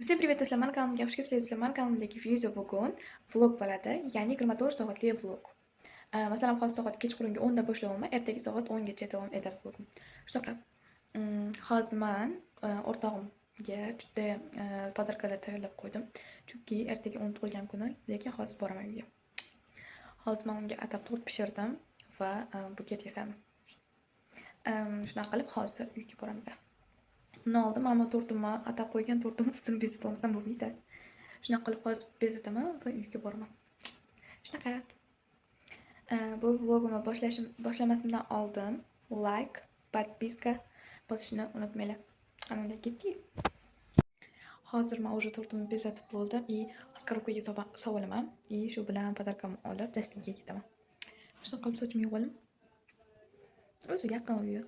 Всем привет, do'stlar. Mani kanalimga xush kelibsizlar. Mani kanalimdagi video bugun vlog bo'ladi, ya'ni 24 soatli vlog. Masalan, hozir soat kechqurungi 10 da boshlayapman, ertaga soat 10 gacha davom etadi vlogim. Shunaqa. Hozir men o'rtog'imga juda podarkalar tayyorlab qo'ydim. Chunki ertaga uni tug'ilgan kuni, lekin hozir boraman uyga. Hozir men unga atab tort pishirdim va buket yasadim. Shunaqa qilib hozir uyga boramiz. Undan oldin men tortimni atab qo'ygan tortimni ustini bezatib olsam bo'lmaydi. Shunaqa qilib hozir bezataman va uyga boraman. Shunaqa. Bu vlogimni boshlamasimdan oldin like, podpiska bosishni unutmanglar. Qanday ketdik? Hozir men уже tortimni bezatib bo'ldim и Oskarovkaga sovolaman и shu bilan podarkamni olib Jastinga ketaman. Shunaqa qilib sochimni yuvib o'zi yaqin uyi.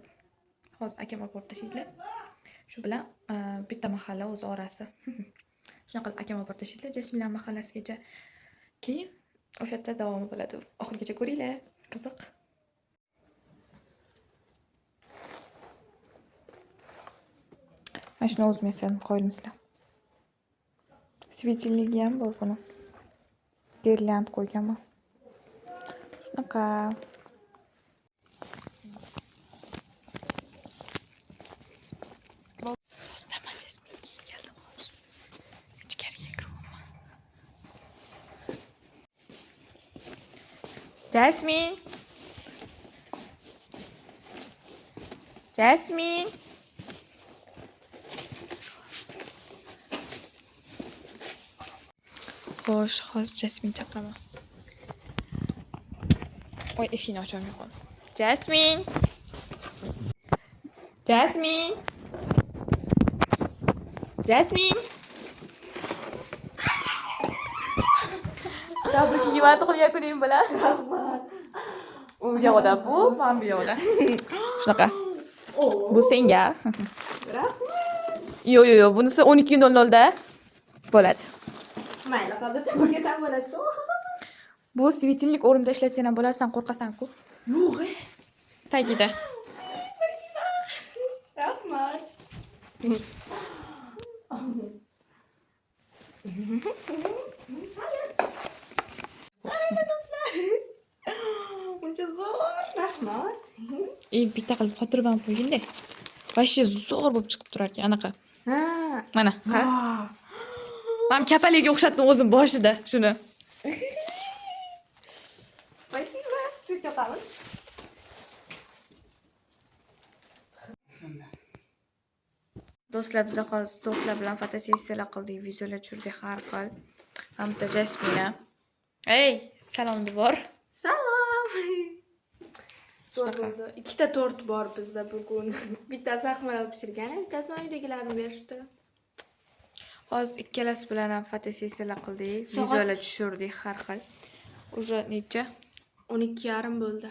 Hozir akam olib borib tashlaydilar. Shu bilan bitta mahalla o'z orasi. Shunaqa qilib akam olib borib tashlaydilar. Jasminlar mahallasigacha. Keyin o'sha yerda davomi bo'ladi. Oxirigacha ko'ringlar. Qiziq. Mana shuni o'zim yasadim, qo'yilmisizlar. Svetilligi ham bor buni. Girlyand qo'yganman. Shunaqa. Jasmine. Jasmine. Xo'sh, hozir Jasmine chaqiraman. Voy, eshikni ocholmay qoldim. Jasmine. Jasmine. Jasmine. Tabrikki va tug'ilgan kuning bilan. Rahmat. U yoqda bu, men bu yoqda. Shunaqa. Bu senga. Rahmat. Yo, bunisi 12:00 da bo'ladi. Mayli, hozircha buketam bo'ladi. Bu svetillik o'rinda ishlatsan ham bo'ladi, sen qo'rqasan-ku. Yo'q. Tagida. Rahmat. Uncha zo'r. Rahmat. Bitta qilib xotirib ham qo'ying-da. Vashshe zo'r bo'lib chiqib turar ekan, anaqa. Ha. Mana, qara. Men kapaliga o'xshatdim o'zim boshida shuni. Спасибо. Juda qamish. Do'stlar, biz hozir tortlar bilan fotosessiyalar qildik, videolar tushirdik har xil. Hamda Jasmina. Ey, salom debor. Salom. Zo'r bo'ldi. Ikkita tort bor bizda bugun. Bittasi Ahmad pishirgan, bittasini uydagilarni berishdi. Hozir ikkalasi bilan ham fotosessiyalar qildik, videolar tushirdik har xil. Уже necha? 12:30 bo'ldi.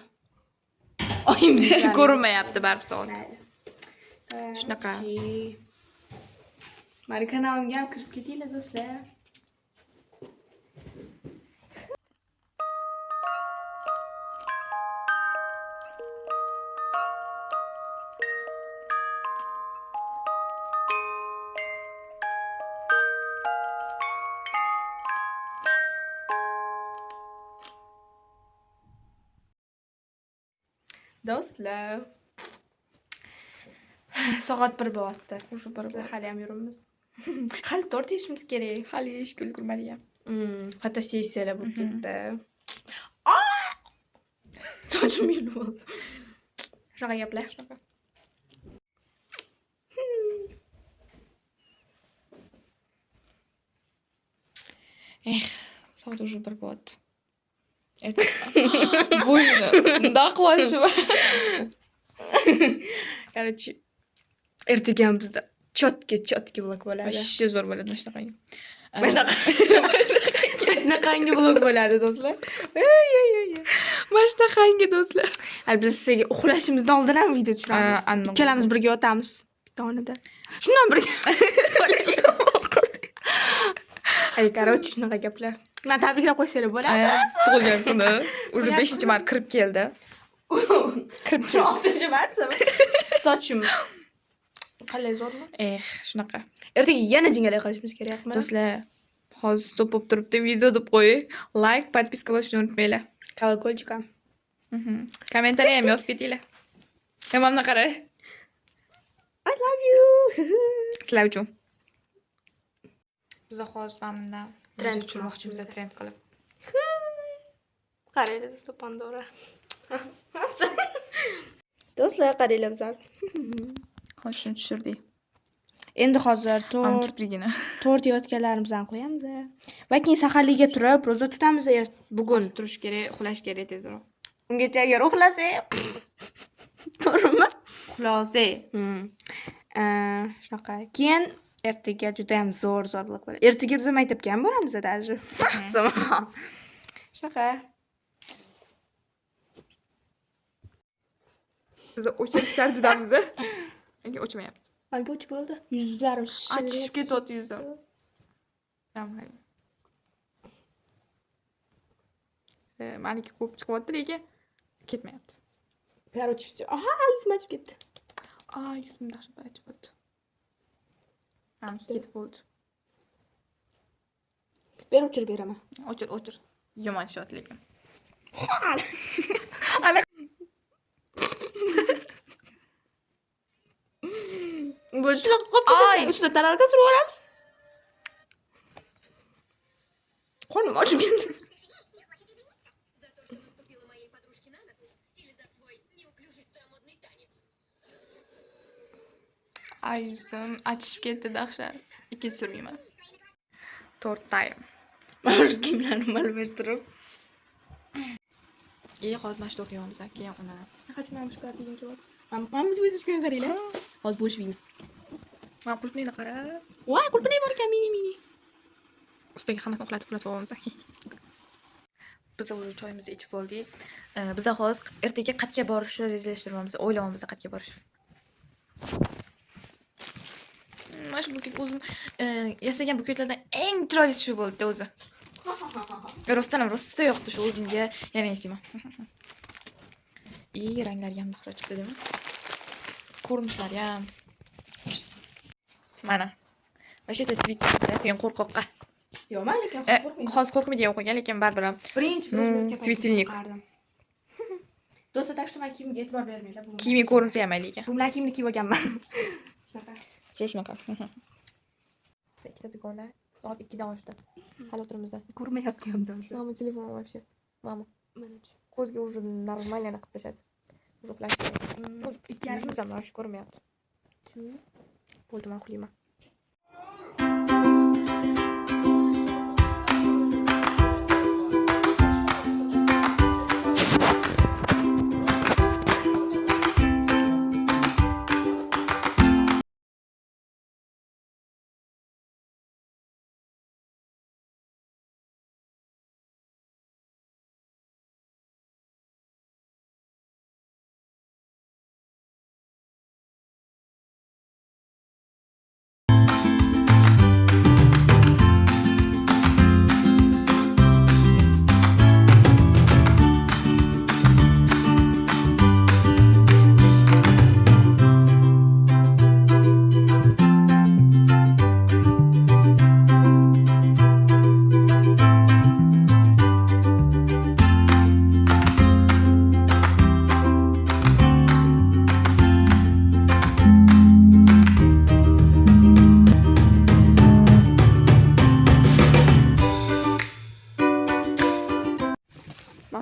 Oyim ko'rinmayapti baribir soat. Shunaqa. Mani kanalimga ham kirib ketinglar do'stlar. Do'stlar. Soat 1 bo'lyapti. O'sha bir hali ham yuribmiz. Hali tort yeyishimiz kerak. Hali yeyishga ulgurmadik ham. Fotosessiyalar bo'lib ketdi. Sochim yulib oldi. Shunaqa gaplar, shunaqa. Soat уже 1 bo'lyapti. Bo'yni bundoq qilishim. Короче, ertaga ham bizda chotki vlog bo'ladi. Vashshe zo'r bo'ladi mana shunaqangi. Mana shunaqangi vlog bo'ladi do'stlar. Mana shunaqangi do'stlar. Hali biz sizga uxlashimizdan oldin ham video tushiramiz. Ikkalamiz birga yotamiz bitta xonada. Shundan birga. Ay, короче, shunaqa gaplar. Men tabriklab qo'ysanglar bo'ladi. Tug'ilgan kuni. Уже 5-mart kirib keldi. Kirib 6-martmi? Sochim. Qalay zo'rmi? Shunaqa. Ertaga yana jingalak qilishimiz kerakmi? Do'stlar, hozir stop bo'lib turibdi. Video deb qo'ying. Like, podpiska bosishni unutmanglar. Колокольчик ham. Kommentariy ham yozib ketinglar. Hamamni qarang. I love you. Sizlar uchun. Biz hozir mana bundan Trend tushirmoqchimiz, trend qilib. Qaranglar do'stlar, Pandora. Do'stlar, qaranglar bizlar. Hozir shuni tushirdik. Endi hozir Kiprigini. tort yeyotganlarimizni qo'yamiz. Va keyin saharlikka turib roza tutamiz bugun. Turish kerak, uxlash kerak tezroq. Ungacha agar uxlasak, to'g'rimi? Xulosa. Shunaqa. Keyin ertaga juda ham zo'r-zo'rlik bo'ladi. Ertaga biz maktabga ham boramiz даже. Shunaqa. Biz o'chirishlar dedamiz. Nega o'chmayapti? Alga o'chib bo'ldi. Yuzlarim Achishib ketyapti yuzim. Tamam. Maniki ko'p chiqyapti, lekin ketmayapti. Короче, всё. Aha, yuzim ochib ketdi. Yuzim dahshat achyapti. Maniki ketib bo'ldi. Ber o'chirib beraman. O'chir. Yomon shot lekin. Bu shunaqa qolib ketsa, ustida taralka surib yuboramiz. Qornim ochib ketdi. За то, что наступила моей подружке на ногу, или за свой неуклюжий старомодный танец. Yuzim achishib ketdi dahshat. Ikkinchi surmayman. Tort time. Mana shu kiyimlarni malmish turib. Hozir mana shu tort yeyamiz, keyin uni. Qachon ham shokolad yegim kelyapti. Mana biz o'zimizga qaranglar. Hozir bo'lishib yeymiz. Mana qulpni qara. Voy, qulpini bor ekan, mini. Ustiga hammasini uxlatib olamiz. Biz уже choyimizni ichib bo'ldik. Biz hozir ertaga qatga borishni rejalashtiramiz, o'ylayapmiz qatga borish. Mana shu buket o'zim yasagan buketlardan eng chiroylisi shu bo'ldi o'zi. Rostdan ham rosta yoqdi shu o'zimga. Yana aytayman. Ranglari ham yaxshi chiqdi deymi? Ko'rinishlari ham. Mana. Vasheta svit degan qo'rqoqqa. Yo'q, men lekin Hozir qo'rqmaydi qo'ygan, lekin baribir ham. birinchi svitilnik. Do'stlar, так что men kiyimga e'tibor bermanglar. Bu Kiyimi ko'rinsa ham mayliga. bilan kiyimni kiyib olganman. Shunaqa. Shunaqa. Ikkita do'konlar soat 2 dan oshdi. Hali o'tiramiz. Ko'rmayapti-ham даже. Mama telefon вообще. Mama. Mana-chi. Ko'zga уже нормально qilib tashladi. Уже uxlash kerak. Ikkalamiz ham mana shu ko'rmayapti. Bo'ldi, men uxlayman.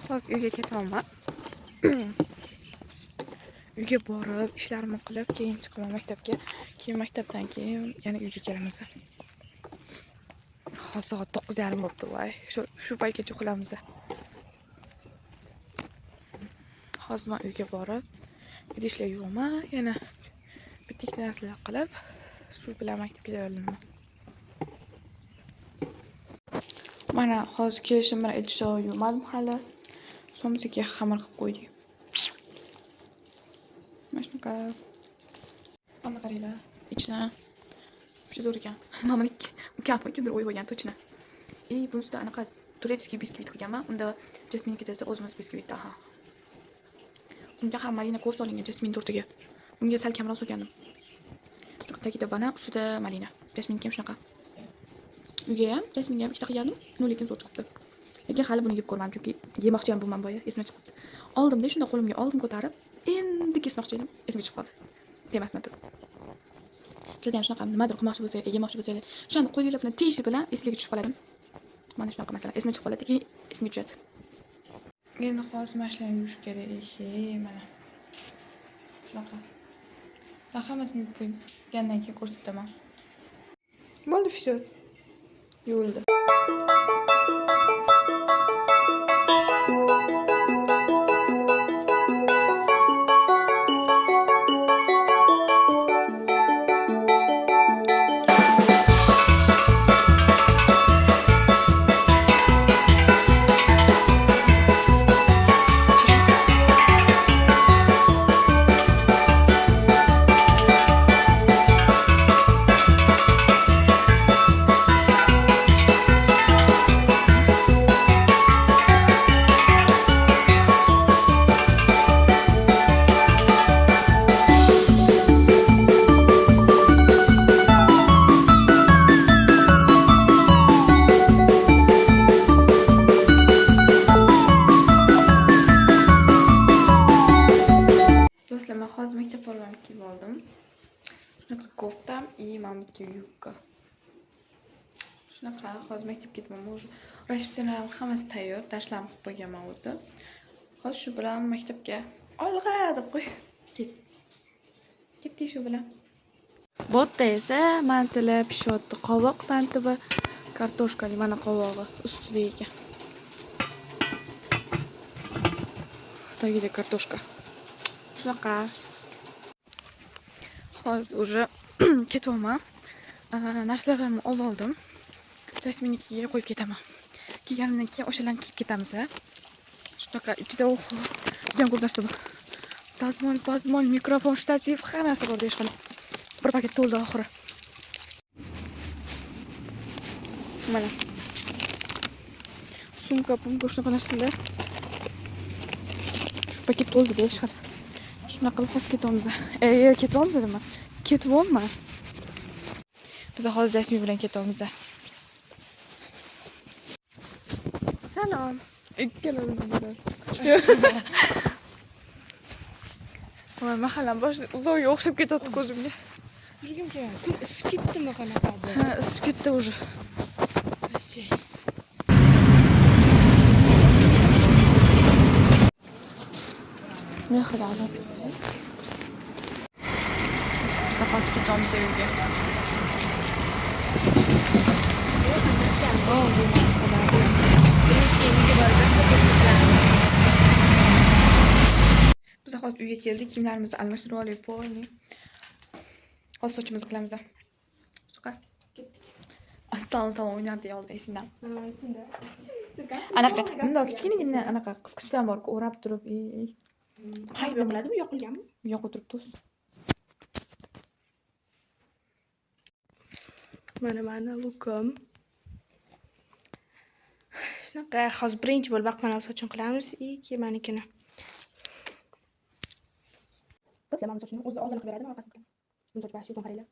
Hozir uyga ketaman. Uyga borib, ishlarimni qilib, keyin chiqaman maktabga. Keyin maktabdan keyin yana uyga kelamiz. Hozir soat 9:30 bo'ldi, voy. Shu paytgacha uxlamiz. Hozir men uyga borib, idishlar yuvaman, yana bitta narsalar qilib, shu bilan maktabga tayyorlanaman. Mana hozir kelishim bilan idishlar yuvadim hali. Somsaga xamir qilib qo'ydik. Mana shunaqa. Mana qaranglar, ichna. Shu zo'r ekan. Mamalik ukam kimdir o'yib qo'ygan to'chni. Bunisida anaqa turetskiy biskvit qilganman. Unda jasmin ketasa o'zimiz biskvitda, ha. Unga ham malina ko'p solingan jasmin tortiga. Bunga sal kamroq solgandim. Shu tagida bana, ustida malina. Jasminga ham shunaqa. Uyga ham Jasminga ham ikkita qilgandim, lekin zo'r chiqibdi. Lekin hali buni yeb ko'rmadim chunki yemoqchi ham bo'lmam boya, esimga chiqibdi. Oldimda shunda qo'limga oldim ko'tarib, endi kesmoqchi edim, esimga chiqib qoldi. Temasman deb. Sizlar ham shunaqa nimadir qilmoqchi bo'lsangiz, yemoqchi bo'lsangiz, o'shani qo'linglar bilan teyish bilan esingizga tushib qoladi. Mana shunaqa masalan, esimga chiqib qoladi, keyin esimga tushadi. Endi hozir mashina yuvish kerak. Mana. Shunaqa. Va hammasini qo'ygandan keyin ko'rsataman. Bo'ldi, всё. Yuvildi. Do'stlar, men hozir maktab formamni kiyib oldim. Shunaqa koftam и mamniki yubka. Shunaqa hozir maktabga ketaman. Уже расписанием hammasi tayyor, darslarni qilib qo'yganman o'zi. Hozir shu bilan maktabga olg'a deb qo'y. Ketdik shu bilan. Botda esa mantili pishyapti. Qovoq manti va kartoshkali mana qovog'i ustida ekan. Tagida kartoshka. Shunaqa. Hozir уже ketyapman. Narsalarimni olib oldim. Jasminnikiga qo'yib ketaman. Kiyganimdan keyin o'shalarni kiyib ketamiz. Shunaqa ichida degan ko'p narsa bor. Dazmol, mikrofon, shtativ, hammasi bor deyishgan. Bir paket to'ldi oxiri. Mana. Sumka, shunaqa narsalar. Shu paket to'ldi deyishgan. Shunaqa qilib hozir ketyapmiz. Ketyapmiz nima? Ketyapman. Biz hozir Jasmin bilan ketyapmiz. Salom. Ikkalamiz bilan. Voy, mahallam boshida uzoqga o'xshab ketadi ko'zimga. Yurgimcha, kun isib ketdimi qanaqadir? Ha, isib ketdi уже. Mehri alasi. Biz hozir ketyapmiz uyga. Biz hozir uyga keldik, kiyimlarimizni almashtirib olib bo'ldik. Hozir sochimizni qilamiz. Chiqar. Assalomu o'ynardi oldi esingdan. Anaqa, bundoq kichkinagina anaqa qisqichdan bor, o'rab turib, Qayerda bo'ladimi? Yoqilganmi? yoqib turibdi o'zi. Mana lukum. Shunaqa hozir birinchi bo'lib vaqtmanal sochini qilamiz. Keyin menikini. Do'stlar, mana sochini o'zi oldin qilib beradi, men orqasini qilaman. Buni soch bashi yo'qon qaranglar.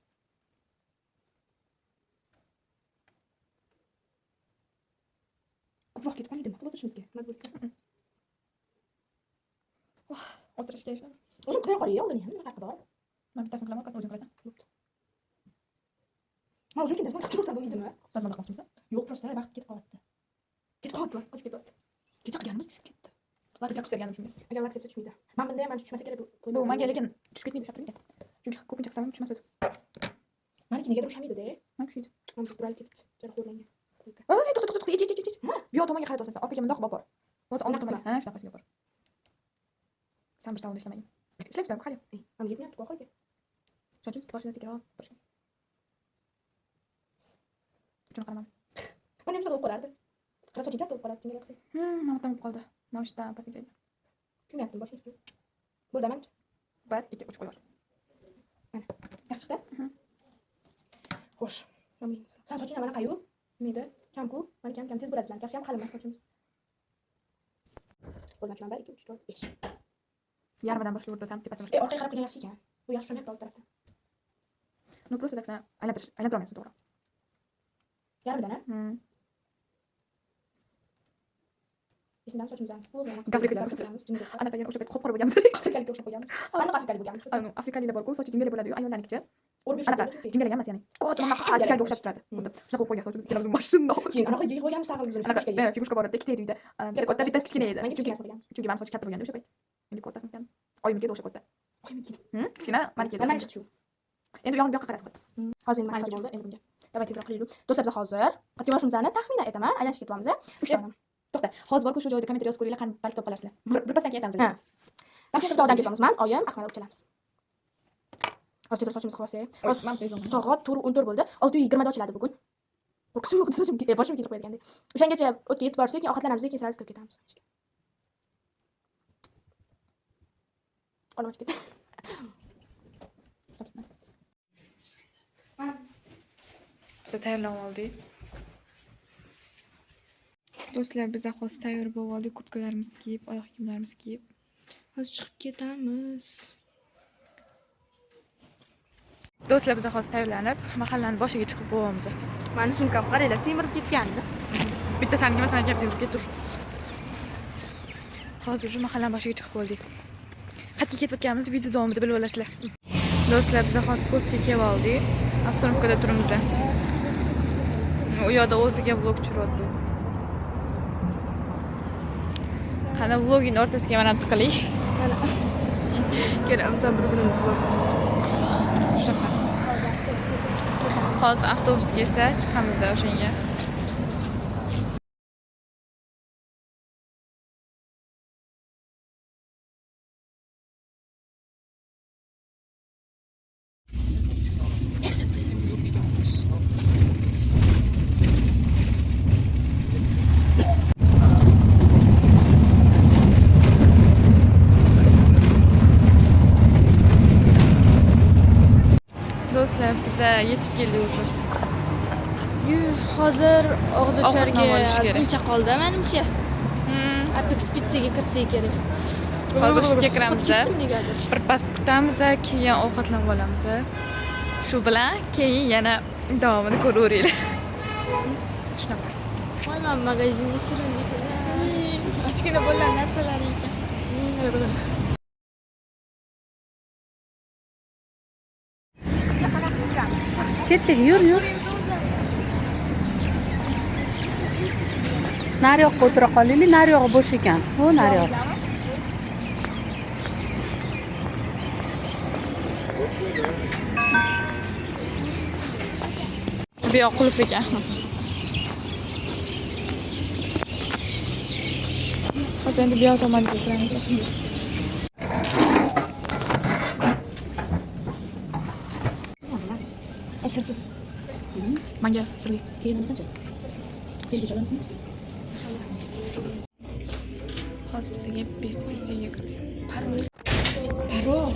Ko'p vaqt ketib qolmaydimi? Qilib o'tirishimizga. Nima bo'lsa. O'tirishga ishon. O'zim qilib qo'yay, oldin ham nima farqi bor? Men bittasini qilaman, o'zing qilasan. Bo'pti. Men o'zim ketdim, qilib o'rsam bo'lmaydimi? Dazmol qilmoqchimisan? Yo'q, prosta vaqt ketib qolibdi. Ketib qolibdi, qochib ketibdi. Kecha qilganimiz tushib ketdi. Vaqtga qilgandim shunga. Agar vaqt tushmay tushmaydi. Men bunday ham tushmasa kerak Bu menga lekin tushib ketmaydi, ushlab turing. Chunki ko'pincha qilsam tushmas edi. Meniki negadir ushlamaydi-da. Men kuchaydi. Men buralib ketibdi. Jarohatlangan. Ay, to'xta, ich. Bu yoq tomonga qarab tursan. Orqaga bundoq bor. Hozir old tomonga. Ha, shunaqasiga bor. Sen bir savol ishlamaydi. Ishlayapsan, qani? Men yetmayapti oxirga. Shochim boshlanasiga olib boshla. Shuni qaraman. Mana shunday bo'lib qolardi. Qara soching katta bo'lib qoladi, kimga yoqsa. Mana tam qoldi. Mana shu yerdan pastga. Kimyapti boshini. Bo'ldi mancha. 1 2 3 qo'yar. Mana. Yaxshi chiqdi? Xo'sh. Sen soching mana qayu? Nima Kam-ku? Mana kam tez bo'ladi. Yaxshi ham qalin sochimiz. Bo'lmachiman 1 2 3 4 5. Yarmidan boshlab o'rtasam tepasini. Orqaga qarab ketgan yaxshi ekan. Bu yaxshi shunday oldi tarafdan. No просто taksana aylantira olmayapsan to'g'ri. Yarmidan, Hmm. esimdan sochimizdan. Anaqa yana o'sha payt qop-qora bo'lganmiz. Afrikalikka o'xshab qo'yganmiz. Qanaqa afrikalik bo'lganmiz? Afrikaliklar bor-ku, sochi jingalak bo'ladi-yu, ayollarnikicha. O'rib Anaqa yurishadi. jingalak emas, ya'ni. Ko'cha anaqa achkaga o'xshab turadi. Xuddi shunaqa qo'ygan sochimiz ikkalamiz mashina. Keyin anaqa yig'ib qo'yganmiz tag'in biz Anaqa uni. figushka bor edi, ikkita edi uyda. Bitta katta, bittasi kichkina edi. Menga kichkinasi bo'lgan. Chunki mani sochi katta bo'lganda o'sha payt. Endi kattasini ekan. Oyimniki o'sha katta. Qo'ymiki. Kichkina, maniki edi. Mana chiqdi shu. Endi u yog'ini bu yoqqa qaratib qo'y. Hozir endi maniki bo'ldi, endi bunga. Davay tezroq qilaylik. Do'stlar, biz hozir qat'iy boshimizni taxminan aytaman, aylanishga ketyapmiz. 3 ta odam. To'xta, hozir borku shu joyda kommentar yozib ko'ringlar, qani balki topa olasizlar. Bir pasdan keyin aytamiz. Ha. Toshkentda odam ketyapmiz. Men, oyim, Ahmad uchalamiz. Hozir tezroq sochimizni qilib olsak. Men tez olaman. Soat 14 bo'ldi. 6:20 da ochiladi bugun. O'qishim yo'q, sochim boshim ketib qo'ygandek. O'shangacha o'tga yetib borsak, keyin ovqatlanamiz, keyin sirasiz kirib ketamiz. Olmoch ketdi. Biz tayyorlanib oldik. Do'stlar, biz hozir tayyor bo'lib oldik, kurtkalarimizni kiyib, oyoq kiyimlarimizni kiyib. Hozir chiqib ketamiz. Do'stlar, biz hozir tayyorlanib, mahallaning boshiga chiqib bo'lyapmiz. Meni sumkam qaranglar, semirib ketgandi. Bitta saniki emas, saniki semirib ketdi. Hozir shu mahallaning boshiga chiqib bo'ldik. Qayerga ketayotganimizni video davomida bilib olasizlar. Do'stlar, biz hozir postga kelib oldik. Astronomkada turibmiz. U yoqda o'ziga vlog tushiryapti. Qani vlogning o'rtasiga mana tiqiling. Mana. Kelamiz bir-birimizni vlog. Shunaqa. Hozir avtobus kelsa, chiqamiz o'shanga. Do'stlar, biz yetib keldik o'sha. Hozir og'izlarga Ovqatlanib olish kerak. ozgincha qoldi, menimcha. Apex Pizzaga kirsak kerak. Hozir ishga kiramiz. Ketdim negadir. Bir pas kutamiz, keyin ovqatlanib olamiz. Shu bilan keyin yana davomini ko'raveringlar. Shunaqa. Voy, men magazinda shirinligini. Kichkina bolalar narsalari ekan. Ketdik, yur. Nari yoqqa o'tira qolaylik, nari yog'i bo'sh ekan. Bu nari yoq. Bu yoq qulf ekan. Hozir endi bu yoq tomonga kiramiz. Asirsiz. Menga sirli. Keyin qancha? Keyin jo'namiz. Hozir bizga pizzaga kirdik. Parol.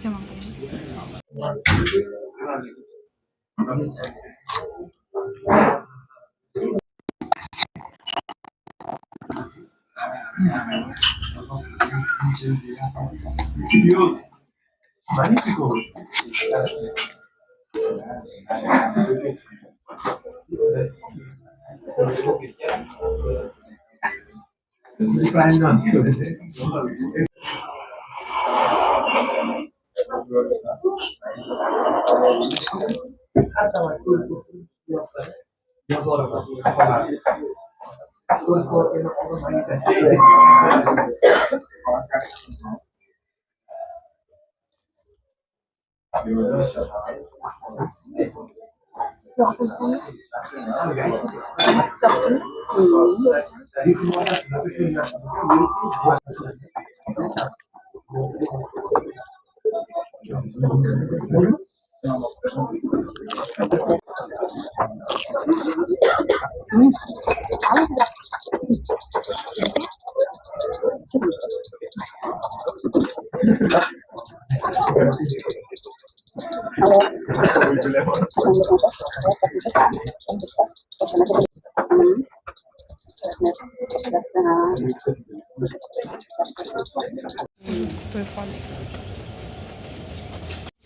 Tamam. Magnifico. To'yib qoldik.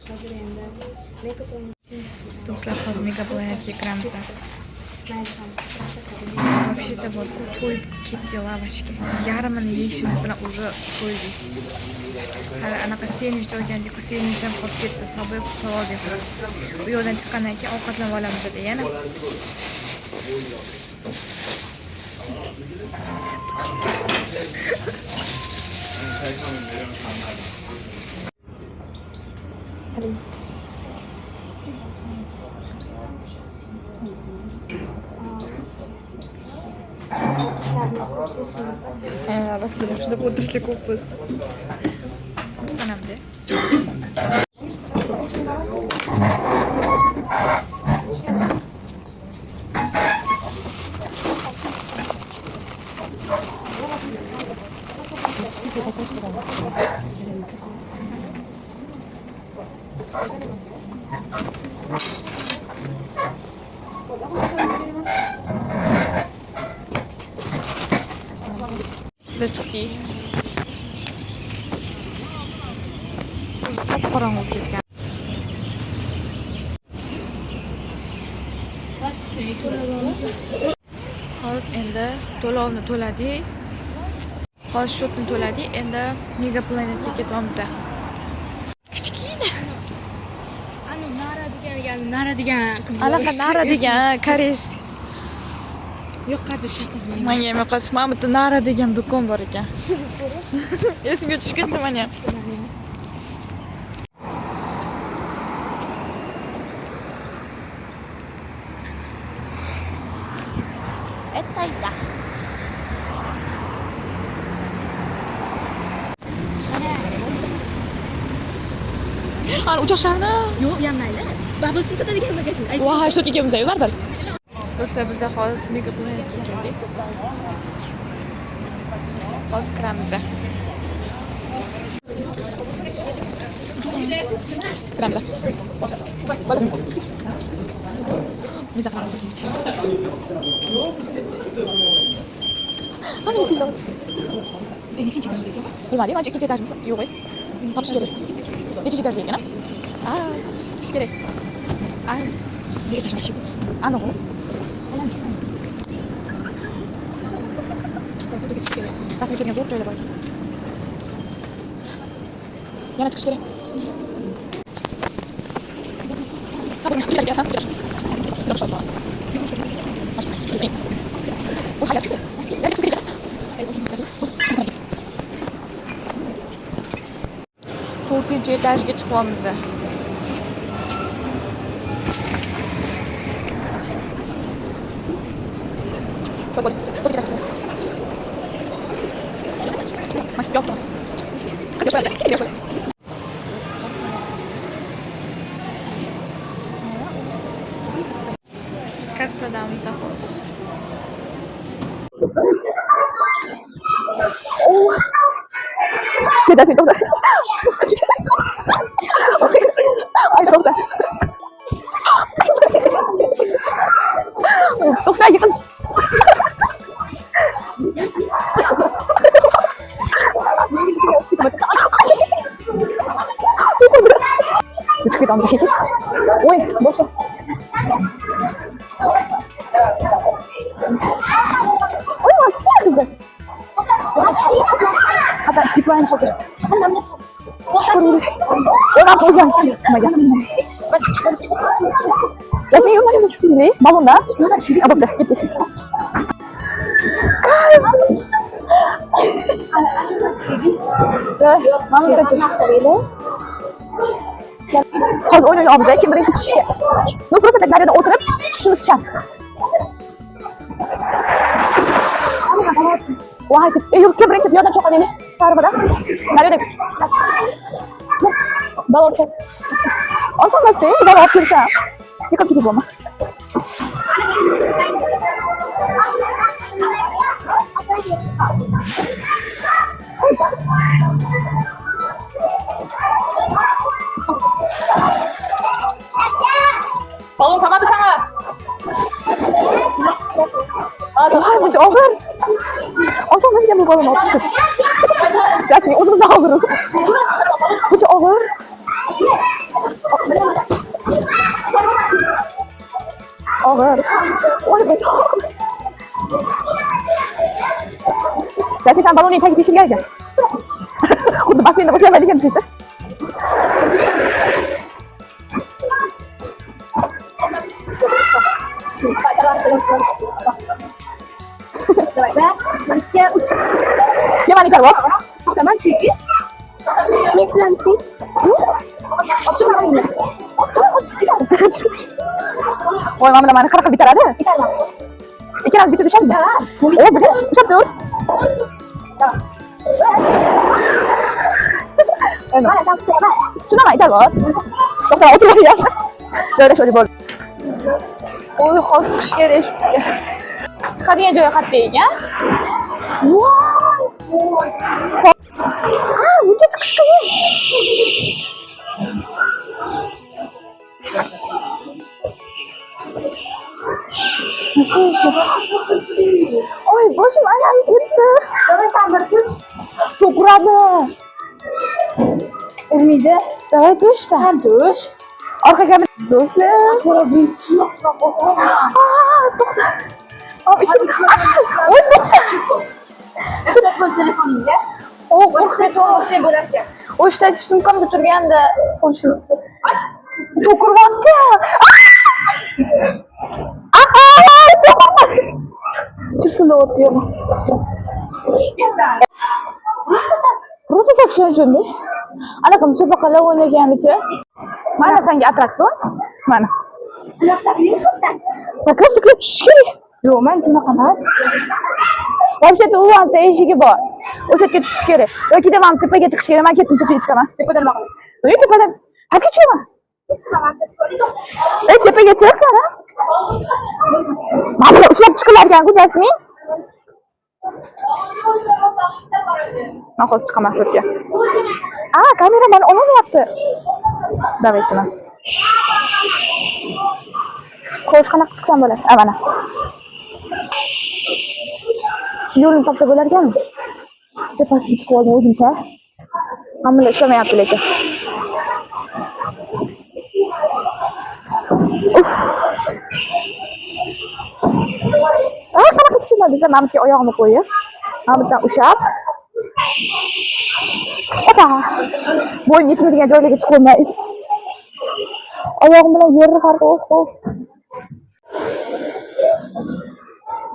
Hozir endi Megaplanet Do'stlar, hozir Megaplanetga kiramiz. Вообще-то вот to'yib ketdi lavashga. Yarmini yeyishimiz bilan уже to'ydik. Hali anaqa sendvich olgandik, sendvich ham qolib ketdi. Savol beramiz. Bu yo'ldan chiqqandan keyin ovqatlanib olamiz dedi yana. Rasmini shunda o'tirishda ko'p bo'lsa. Sanamda. Biz chiqdik. Qop-qorong'i bo'lib ketgan. Hozir endi to'lovni to'ladik. Hozir shotni to'ladik. Endi Megaplanetga ketyapmiz. Kichkina. Ani nara degan qiz bor. Anaqa nara degan koreys. Yo'qadi shu qiz menga. Menga ham yoqadi. Mana bu yerda nara degan do'kon bor ekan. Esimga tushib ketdi mana. Ettayda. Ana uchoqlarni. Yo'q, yamaydi. Bubble tea sotadigan magazin. Voy, shotga kelamiz, baribir. Do'stlar, biz hozir Megaplanetga keldik. Hozir kiramiz. Kiramiz. Biza qilamiz. Mana bitta. Nechinchi etaj ekan? Bilmadim, mana ikkinchi etajmi? Yo'q, topish kerak. Nechinchi etaj ekan? Topish kerak. Ay, bir etaj mashik. Aniq. Rasmi chekkan zo'r joylar bor. Yana chiqish kerak. Qabr kerak, ha? Zo'r. Bu hayot kerak. Yana chiqish kerak. 4-etajga chiqamiz. Masih jauh. Kassadamiz hozir. Kedasi to'xta. Ay to'xta. To'xta, yiqil. Çık git amca heki. Oy boşa. Oy baksana kızı. Hatta zipline hobi. Boş ver. Oradan pozyan. Resmi yorumlar çok iyi. Balonda. Abla git. Hozir o'ynayapmiz, kim birinchi tushishga. Ну просто так daryoda o'tirib tushishimiz shart. Voy, kim birinchi piyoda cho'qadini? Sarvada. Daryoda. Balon. Osonmasda, balon olib kelisham. Yiqilib ketib bo'lma. Balon tamam sana. Voy, buncha og'ir. Oson bizga bu balon olib chiqish. Rasmiy o'zimizdan og'ir. Buncha og'ir. Og'ir. Voy, buncha og'ir. Rasmiy sen balonning tagiga tekshirgan ekan. Xuddi basseynda o'tganmaydigan sencha. Gimana jawab? Sama sih. Voy, mana qanaqa qilib bitaradi? Ikkalamiz bitta tushamiz. O, bir tushib tur. Mana sen tushama. Tushunamay, jawab. To'xta, o'tirib joylash bo'ldi. Oy, hozir chiqish kerak shunga. Chiqadigan joyi qayerda ekan? Voy! Buncha chiqish qiyin. Oy, boshim aylanib ketdi. Davay sen bir tush. To'g'radi. Umida, davay tush sen tush. Orqaga do'stlar. To'xta. Oy, to'xta. Telefon telefoningga. Qo'rqib bo'larkan. O'shda sumkamda turganda qo'shildi. To'kiribdi. Chirsindi o'tyapman. Просто так tushundim. Anaqa musobaqalar o'ynaganicha. Mana senga attraksion. Mana. Sakrab tushish kerak. Yo'q, men bunaqa emas. Вообще-то u yerda eshigi bor. O'sha yerga tushish kerak. Yoki men tepaga chiqish kerak. Men ketdim tepaga chiqaman. Tepadan nima qilaman? Tepadan. Pastga tushaman. Tepaga chiqsan, ha? Mana ushlab chiqilarkan-ku, Jasmin. Men hozir chiqaman shu yerga. Kamera meni olmayapti. Davaychiman. Xo'sh, qanaqa chiqsam bo'ladi? Mana. Yo'lni topsa bo'lar ekanmi? Tepasiga chiqib oldim o'zimcha. Ammo ishlamayapti lekin. Qanaqa tushunadi desam, mana bunga oyog'imni qo'yib, mana bundan ushlab. Opa! Bo'yim yetmaydigan joylarga chiqib olmay. Oyog'im bilan yerni farqi o'xsho.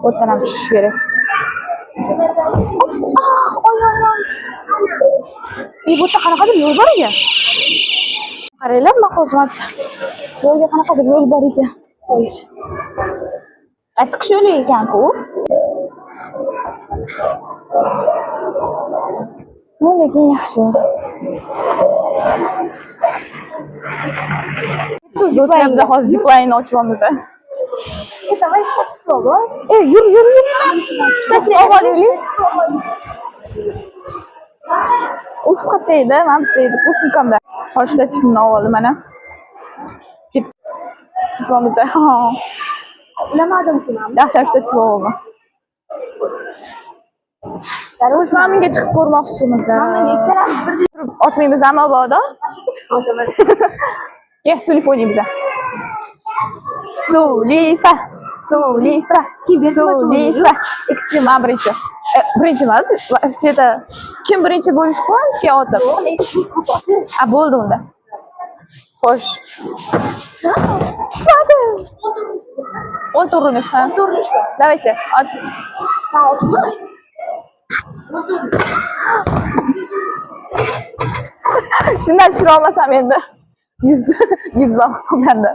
O'tdan ham tushish kerak. Oyog'im. Bu yerda qanaqadir yo'l bor ekan. Qaranglar, men hozir yo'lga qanaqadir yo'l bor ekan. Chiqish yo'li ekan-ku. Lekin yaxshi. Zo'rlamda hozir diplayni ochamiz. Yur. Shtatli ovolaylik. Uf, qayerda? Men deydi, bu sumkamda. Hozir shtativni oldim mana. Ketamiz. Bilamadim-ku men. Yaxshi shtativ oldim. Darvoz menga chiqib ko'rmoqchimiz. Menga ikkalamiz birga turib otmaymizmi mabodo? Ke, sulif o'ynaymiz. Sulifa. Ekstrem birinchi. Birinchi emas. Sheta kim birinchi bo'lishgan? Ke otib. Bo'ldi unda. Xo'sh. Tushmadi. 10 urinish, ha? 10 urinish. Davaychi, ot. Sen otma. Shundan tushira olmasam endi 100 ball hisoblanadi.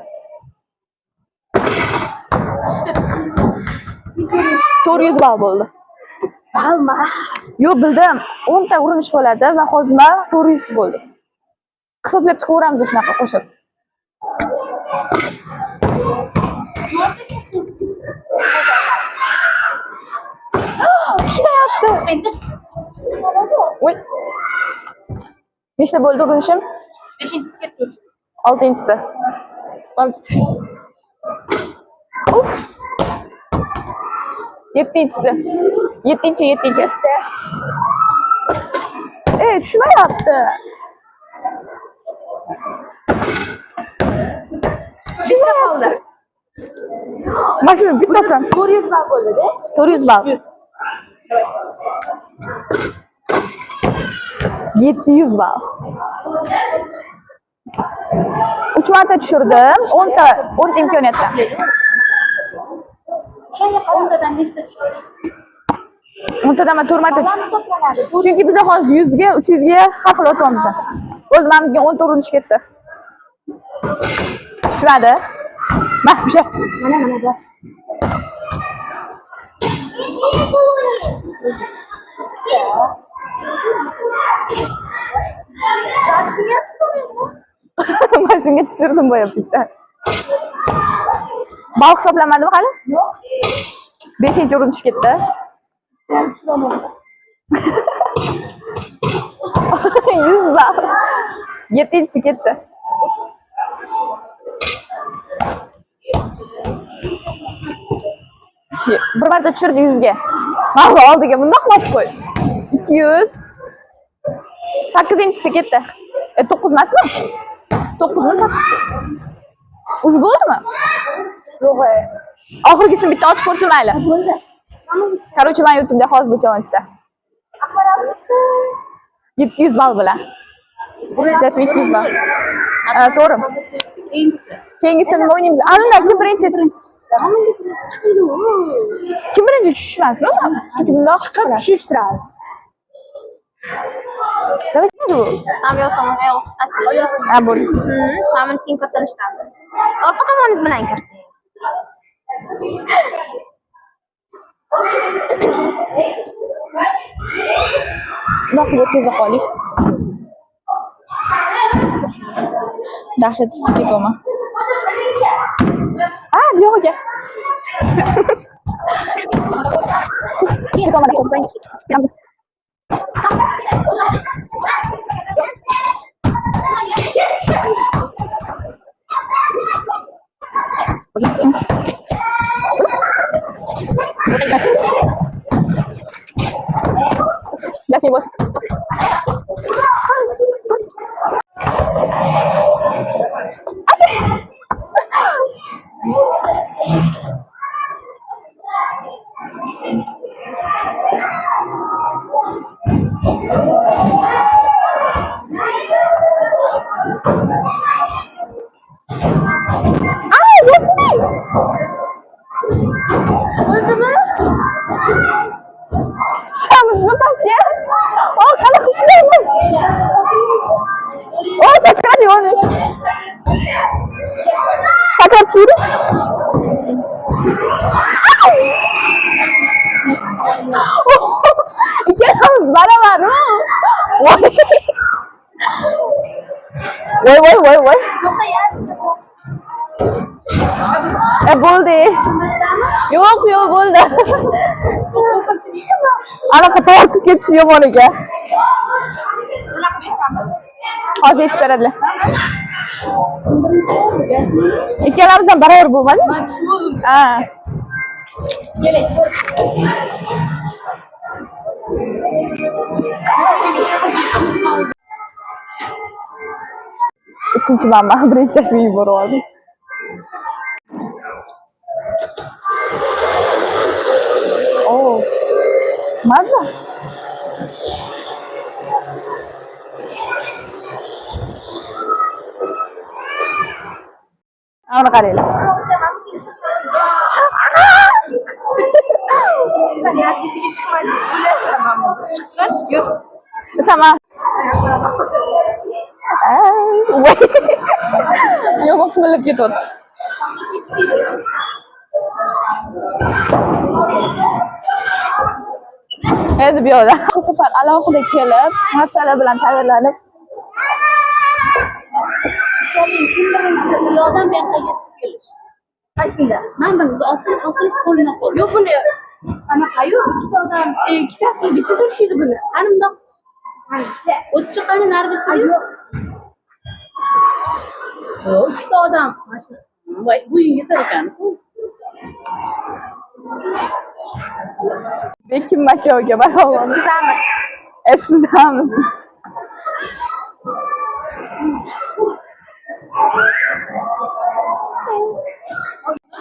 400 ball bo'ldi. Ballmi? Yo'q, bildim. 10 ta urinish bo'ladi va hozir 400 bo'ldi. Hisoblab chiqaveramiz shunaqa qo'shib. Tushmayapti. Voy. Nechta bo'ldi urinishim? 5-inchisi ketdi. 6-inchisi. Uf. 7-inchisi. 7-inchi. Tushmayapti. Bitta qoldi. Mana shu bittasi 400 ball bo'ldi-da. 400 ball. 700 ball. 3 marta tushirdim. 10 imkoniyatdan. O'shanga 10tadan nechta tushdi? 10tadan 4 marta tushdim. Chunki biz hozir 100 ga, 300 ga har xil o'tyapmiz. O'z menga 10 ta urinish ketdi. Tushmadi. Mana o'sha. Mana bor. Mana shunga tushirdim boya bitta. Bal hisoblanmadimi hali? Yo'q. 5-chi urinish ketdi. 100 ball. 7-si ketdi. Bir marta tushirdi 100 ga. Mana oldiga bundoq qilib qo'y. 200. 8-si ketdi. 9 emasmi? 9mi? Uz bo'ldimi? Yo'q. Oxirgisini bitta otib ko'rsin mayli. Bo'ldi. Короче, men yutdim hozir bu challenge'da. 700 ball bilan. Jasmin 200 ball. To'g'ri. Keyingisini o'ynaymiz. Alinglar kim birinchi? Kim birinchi tushishmasmi? Chunki bundoq chiqib tushish sirasi. Давай bu. Oyoq tomonga oyoq. Ha, bo'l. Ta'min keyin ko'tarishdan. Orqa tomoningiz bilan kir. Bundoq yetkazib qoling. Dahshat his ketaman. Bu yo'g'iga. Ketaman. Jasmin bos. Jasmin. O'zimi? Shamizmi pastga? Qanaqa kuchlaymiz? Sakradi o'zi. Sakrab tushdi. Ikkalamiz barabarmi? Voy. Bo'ldi. Yo'q, bo'ldi. Anaqa tortib ketish yomon ekan. Hozir yechib beradilar. Ikkalamiz ham barobar bo'lmadimi? Ha. Ikkinchi mamma birinchisiga yuborib oldim. Maza. Ana qaranglar. San'atga chiqmadi. Chiqqan? Yo'q. Sama. Yo'q, bilib ketyapti. Endi bu yoqda bu safar alohida kelib, masala bilan tayyorlanib. Birinchi yo'ldan bu yoqqa yetib kelish. Qaysida? Men buni osilib qo'lini qo'y. Yo'q, buni Qanaqayu ikkita odam, ikkitasini bitta turishidi buni. Qani bundoq. O'tchi qani nargisi yo'q. Ikkita odam. Voy, bu yetar ekan. Bekim Machovga barobar. Sizamiz.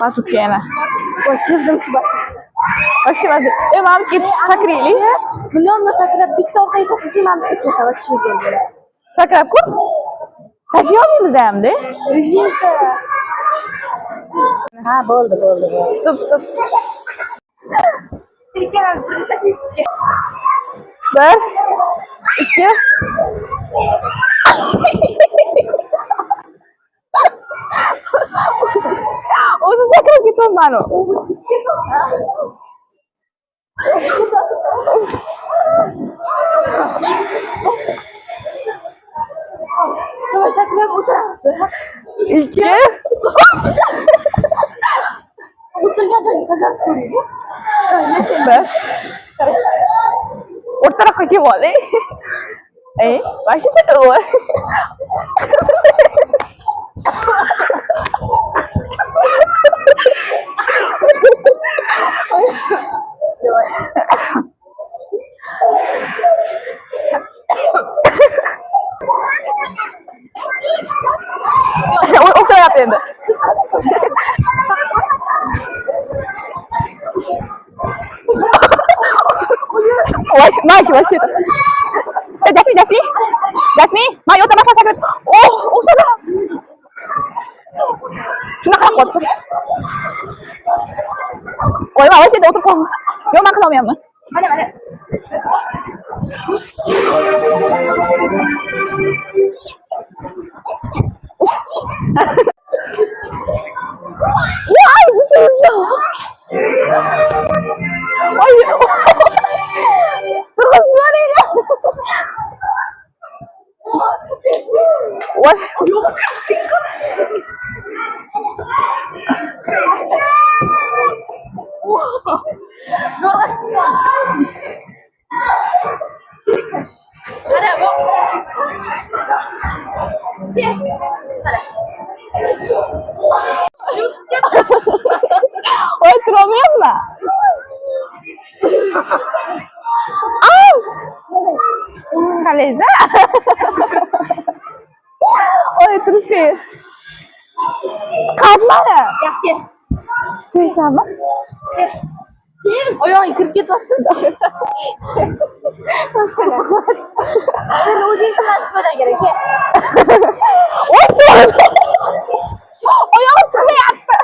Batuk yana. Voy, sevdim shu batuk. Вообще mazza. Mana ketib sakraylik. Millionga sakrab bitta orqaga tashlasa mana ichsa va shishib bo'ladi. Sakrab ko'r. Tashiy olmaymiz hamda. Rezinka. Ha, bo'ldi. Stop. Ikkalamiz birga sakraymiz. 1 2 O'zi sakrab ketyapman u. Voy, sakrab o'tiramiz. 2 O'tirgan joyga sakrab ko'ring. o'rtaroqqa kelib oling. Voy, sakrab ol. O'tiryapti endi. Voy, mayk voy shit. Jasmin, may o'tamasan sakrab. O'tadi. Shunaqa qilib qo'yibsan. Voy, voy shit o'tirib qol. Yo'q, men qilolmayapman. Mana. Voy, bu suvda. Voy. Turg'iz yuboring. Voy. Zo'rg'a chiqqan. Qara, bu. Voy, turolmayapman. Qaleza. Voy, turishi. Qazmani. Yaxshi. Qo'yamiz. Oyog'ing kirib ketyapti. Sen o'zing chiqarib ko'ra kerak. Oyog'im chiqmayapti.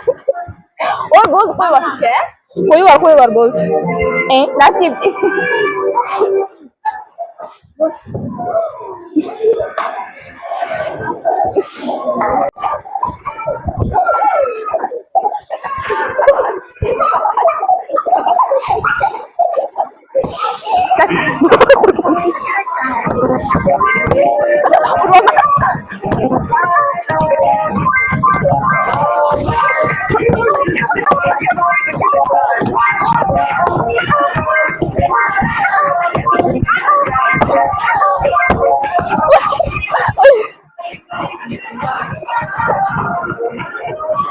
Voy, bo'ldi, qo'yib yubor, bo'ldi. Nasib.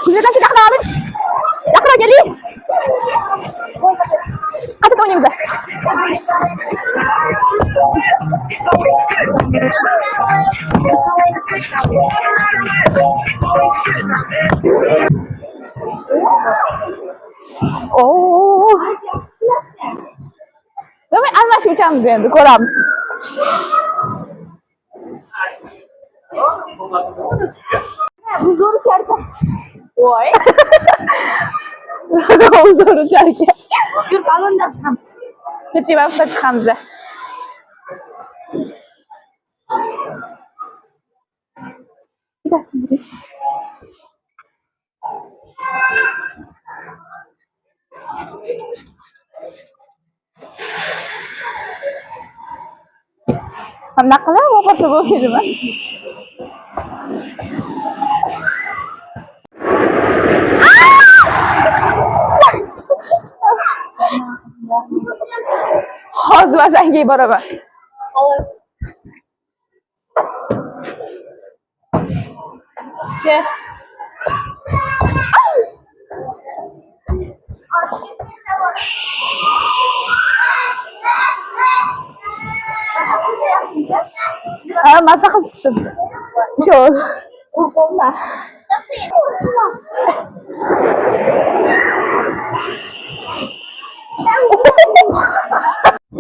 Güzel kasih dah alın. Yakra geli. Hadi oynayalım bize. Oo. Değil mi? Anlaşmayacağımız yani. Koramız. Bu zoru kerken. Voy. Zoru charka. Yur, balondan chiqamiz. Keting, vaqtda chiqamiz. Bitasini bering. Bunaqa qilib o'qirsa bo'lmaydimi? hozir mazangiga boraman. Kel. Ha, maza qilib tushdim. Shu.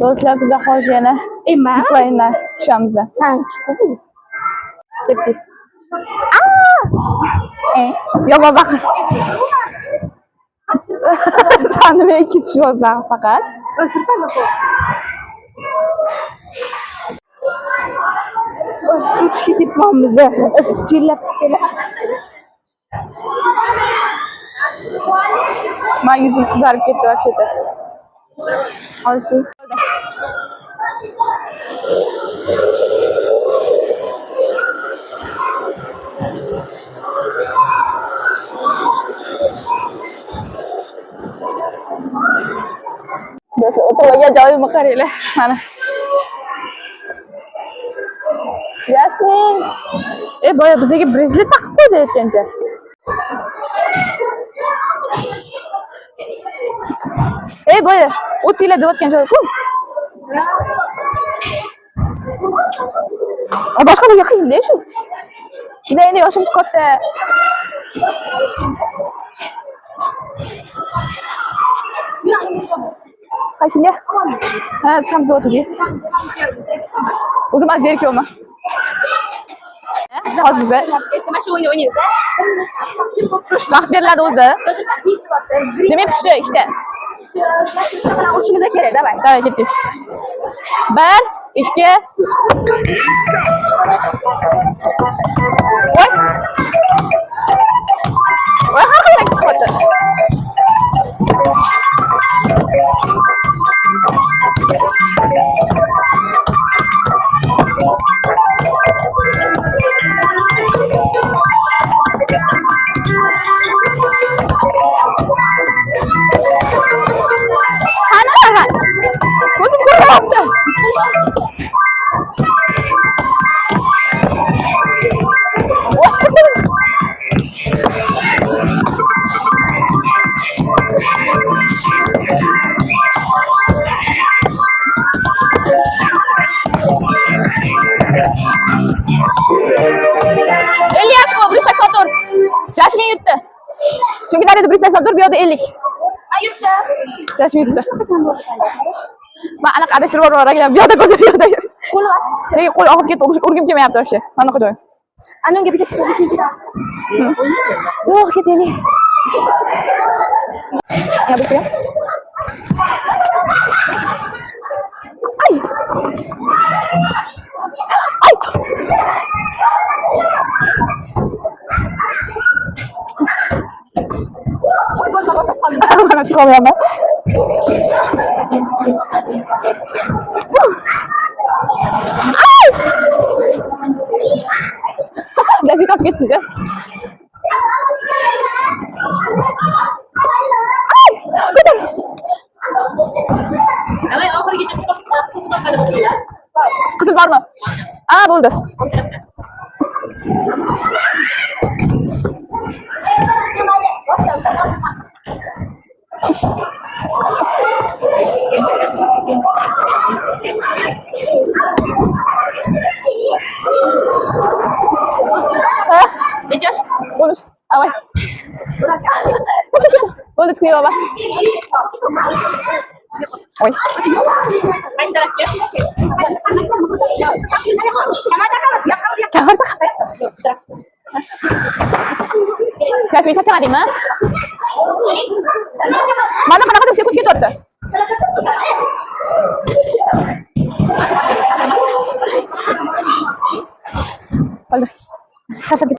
Do'stlar, biz hozir yana ziplayindan tushamiz. Ketdik. Yomon baqir. Sen nimaga ikki tushyapsan faqat? Uçuşga ketyapmiz. Ispirlab men yuzim qizarib ketdi вообще-то. Hozir Do'st, o'tirgan joyimni qaranglar. Mana. Yasmin. Boya bizga brezlet taqib qo'ydi aytgancha. Boya, o'tinglar deyotgan joy-ku. Boshqalarga qiyin-da shu. Biz endi yoshimiz katta. Qaysiga? Ha, chiqamiz o'tirga. O'zim az yerkyo'man. Hozir biz mana shu o'yinni o'ynaymiz. Vaqt beriladi o'zi. Demak, pushta ikkita. Urishimiz kerak, davay. Davay, ketdik. 1, 2. Voy. Voy, har qanday chiqadi. Jasmin yutdi. Chunki daryoda bir sakson tur, bu yoqda 50. Yutdi. Jasmin yutdi. Men anaqa adashtirib yuboragan. Bu yoqda ko'zim yo'qda. Qo'l bas. Nega qo'l og'ib ketdi? Urgim kelmayapti вообще. Mana qo'y. Ana unga bitta yo'q, ketaylik. Ya bu kim? Ay. Ay. Mana çıkamıyorum ben. Ay! Biraz yıkap geçince. Ay! Betul. Kızıl var mı? Aa, buldu. Geçiyor. Konuş. Avay. Boleh çıkıyor baba. Oy. Jasmin kacang mı? Mana kenapa tuh sikut gitu tuh? Oldu. Kaçak git.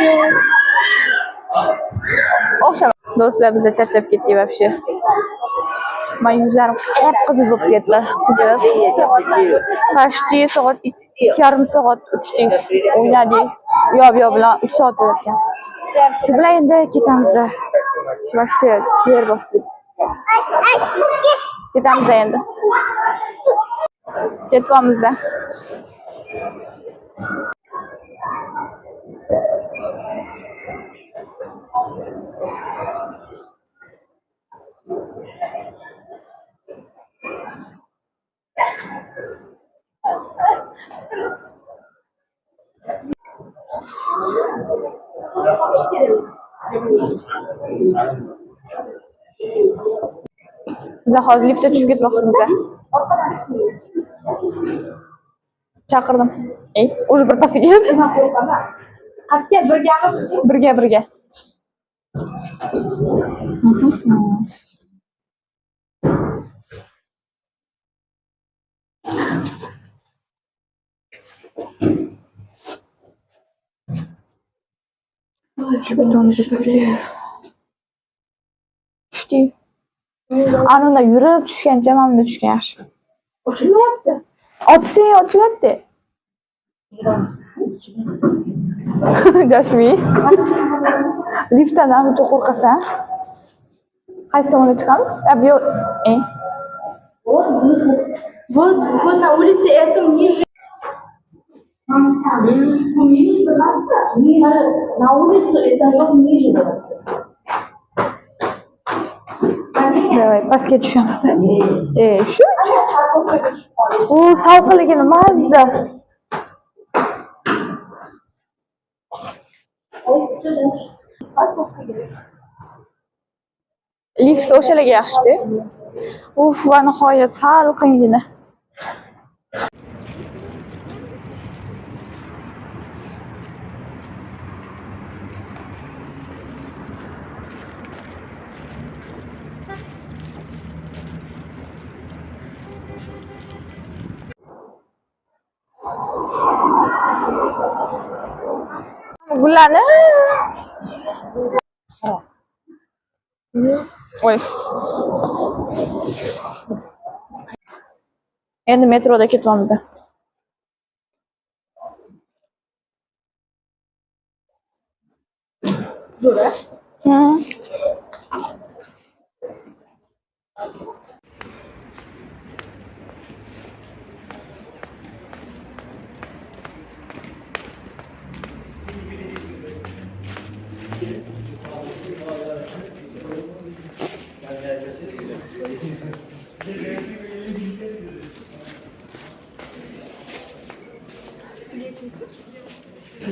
Görüşürüz. Oxşam. Do'stlar, biz charchab ketdik вообще. Men yuzlarim qip-qizil bo'lib ketdi. Qizil. Почти soat 2,5 soat uchdik. O'ynadik. Yo bilan 3 soat o'tgan. Shu bilan endi ketamiz. Вообще ter bosdik. Ketamiz endi. Ketyapmiz. Biz hozir liftga tushib ketmoqchimiz. Chaqirdim. Уже bir pastga keldi. Qatga birgami? Birga. Şu betonumuzu pastga. Tushdik. Anında yurib tushgancha mana bunda tushgan yaxshi. Ochilmayapti. Otsang ochilyapti. Jasmin. Liftdan ancha qo'rqasan. Qaysi tomonga chiqamiz? Bu yo'q. Вот на улице этом ниже. Минус просто. На улицу этажом ниже. Давай, pastga tushamiz. Shuncha. U salqinligini mazza. Lift o'shalarga yaxshi-da. Va nihoyat salqingina. Gullarni. Voy. Endi metroda ketyapmiz. Zo'ra.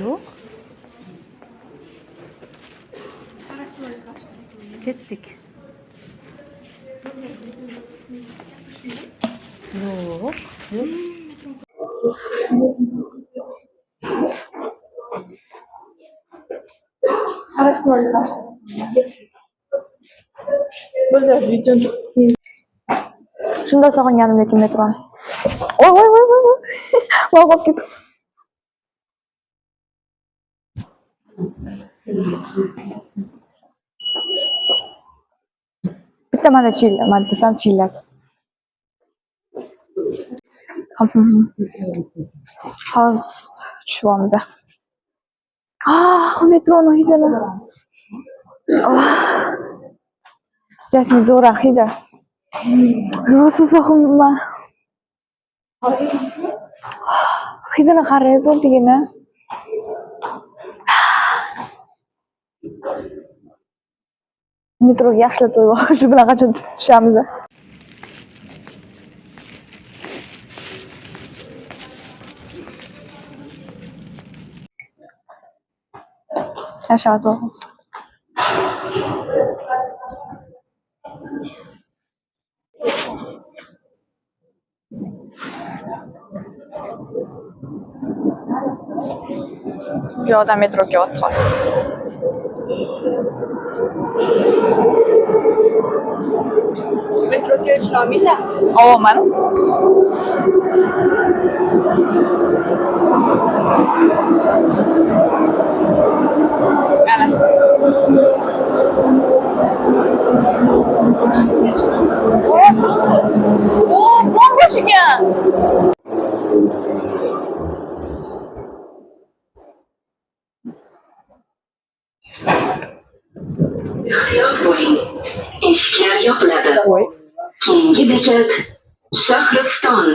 Yo'q. Ketdik. Yo'q. Bo'ldi, video. Shunda sog'inganim lekin metroni. Voy. Voy ketdim. Bitta mana desam chilladi. Hozir tushamiz. Metroni hidini. Jasmin zo'ra hidi. Rosa so'qimman. Hidini qarang, zo'rligini. Metroga yaxshilab qo'yib, shu bilan qachon tushamiz? Yashamat bo'lsin. Bu yoqdan metroga o'tib hozir. Metroga ucholmaysan. Olmayman. Ehtiyot bo'ling. Eshiklar yopiladi. Keyingi bekat Shahriston.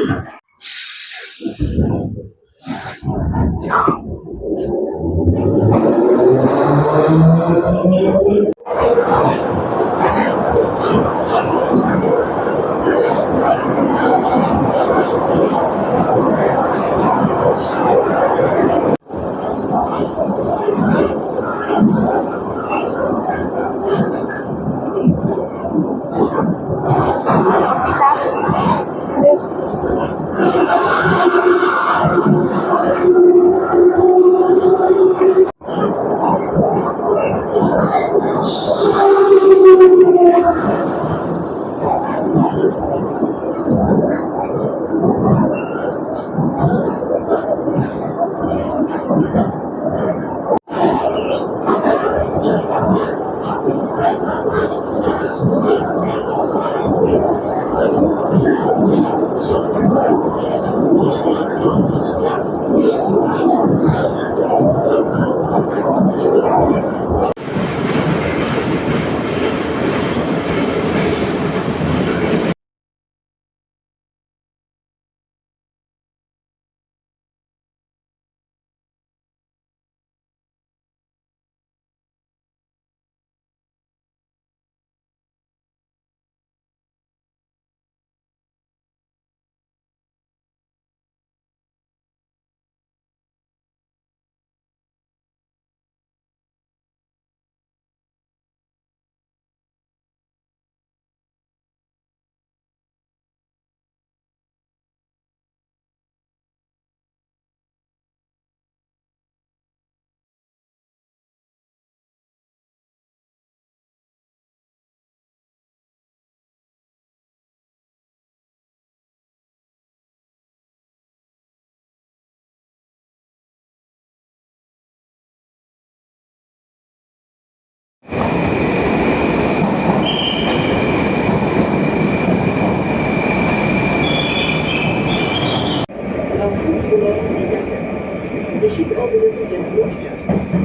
Eshik oldida turgan yo'lchi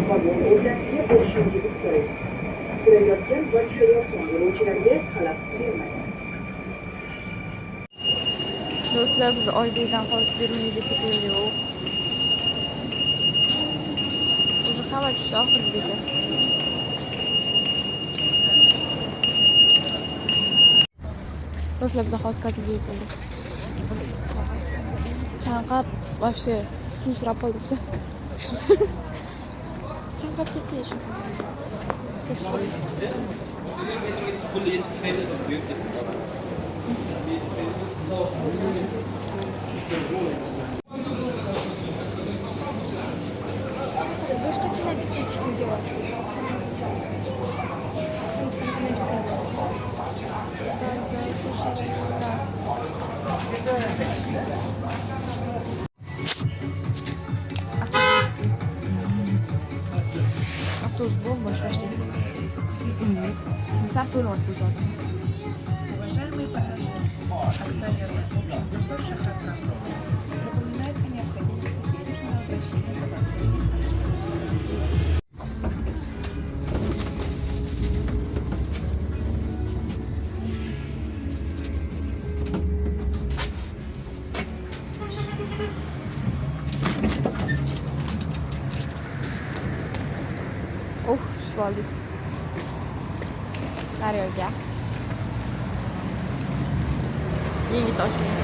vagon o'rtasiga olishingizni so'raysiz. Kirayotgan va tushayotgan yo'lovchilarga xalaqit bermang. Do'stlar, biz Oybekdan qolib bermaydi chekildi yo'q. Уже hava tushdi oxirgi bekat. Do'stlar, biz hozir kazaga keldik. Chanqab, вообще suvsirab qoldik. Chanqab ketdi shu. Boshqachalar ketishga bor. Автобус bomboş başladı. Сам пилот бежал. Уважаемые пассажиры, акционерное общество «Шахтотранспорт» напоминает о необходимости бережного обращения с товарами. Tushib oldik. Daryoga. Yangi Toshkent.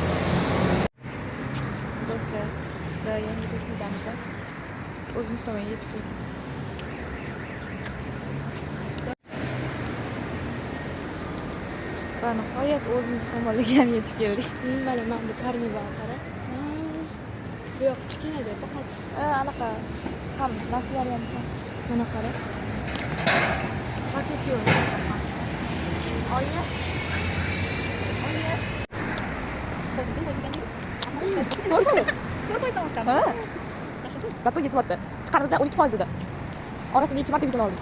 Do'stlar, biz yangi Toshkentdamiz. O'zimiz tomon yetib keldik. Va nihoyat o'zimiz tomonga ham yetib keldik. Mana bu karnival qara. Bu yoq kichkina deb faqat. Anaqa ham narsalar ham kam. Mana qara. Paket yo'q. Oyi. To'rt foizdan o'sam. Ha. Zato yetyapti. Chiqarimizda 12% edi. Orasini necha marta bitim oldik.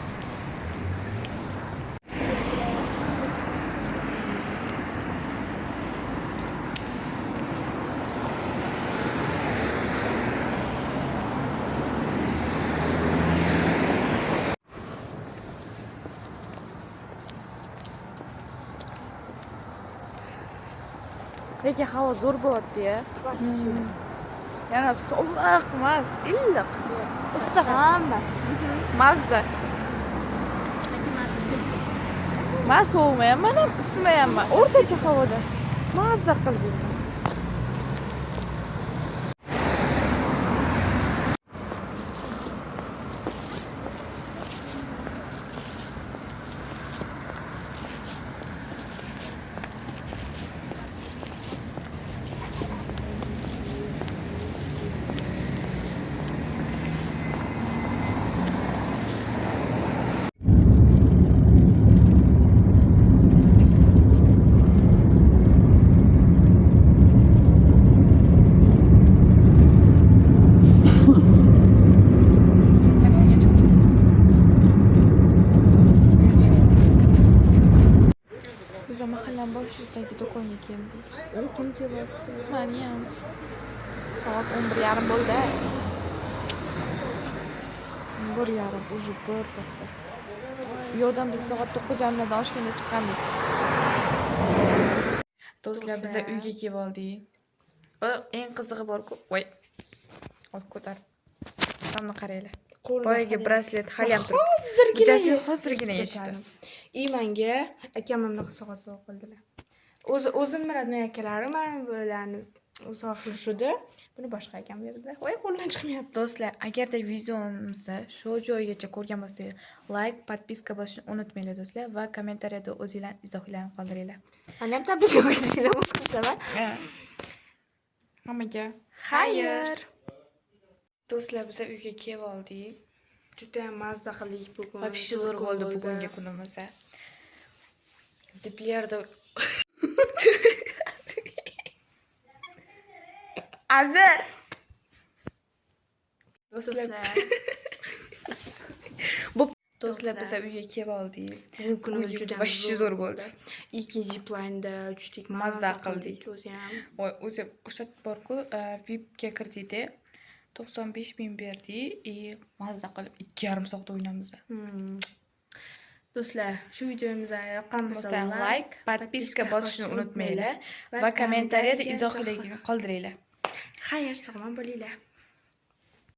Lekin havo zo'r bo'lyapti-ya. Yana sovuq emas, iliq. Issiq hamma. Mazza. Men sovumayapman ham, isimayapman. O'rtacha havoda. Mazza qilib yuraman. Taksiga chiqdik. Biz mahalla boshidagi do'konga keldik. Kim kelyapti? Meni ham. Soat 11:30 bo'ldi. 1:30 уже bir pasda. Bu yerdan biz soat 9:30 oshganda chiqqandik. Do'stlar, biz uyga kelib oldik. Eng qizig'i bor-ku. Voy. Hozir ko'tar. Tamni qaranglar. Boyaga braslet hali ham turibdi. Hozirgina yechdi. Imanga akam bunaqa sovg'a qildilar. O'zim Miradni akalari mana bularni sovg'a qilishdi. Buni boshqa akam berdi. Voy, qo'ldan chiqmayapti. Do'stlar, agarda videomizni shu joyigacha ko'rgan bo'lsangiz, like, podpiska bosishni unutmanglar do'stlar va kommentariyada o'zingizlarning izohlarni qoldiringlar. Meni ham tabriklamoqchilar mumkin. Hammaga xayr. Do'stlar, biz uyga kelib oldik. Juda ham mazza qildik bugun. Вообще zo'r bo'ldi bugungi kunimiz. Ziplarda Azir. Do'stlar, do'stlar biz uyga kelib oldik. Bugun kunimiz juda вообще zo'r bo'ldi. Ikkinchi zipline-da juda Mazza qildik. o'zi ham. Voy, o'zi o'sha bor-ku, VIP-ga kirdik-da. 95 ming berdik, mazza qilib 2,5 soat o'ynamiz. Do'stlar, shu videomizni yoqqan bo'lsa, like, podpiska bosishni unutmanglar va kommentariyada izohlarni qoldiringlar. Xayr, sog'lom bo'linglar.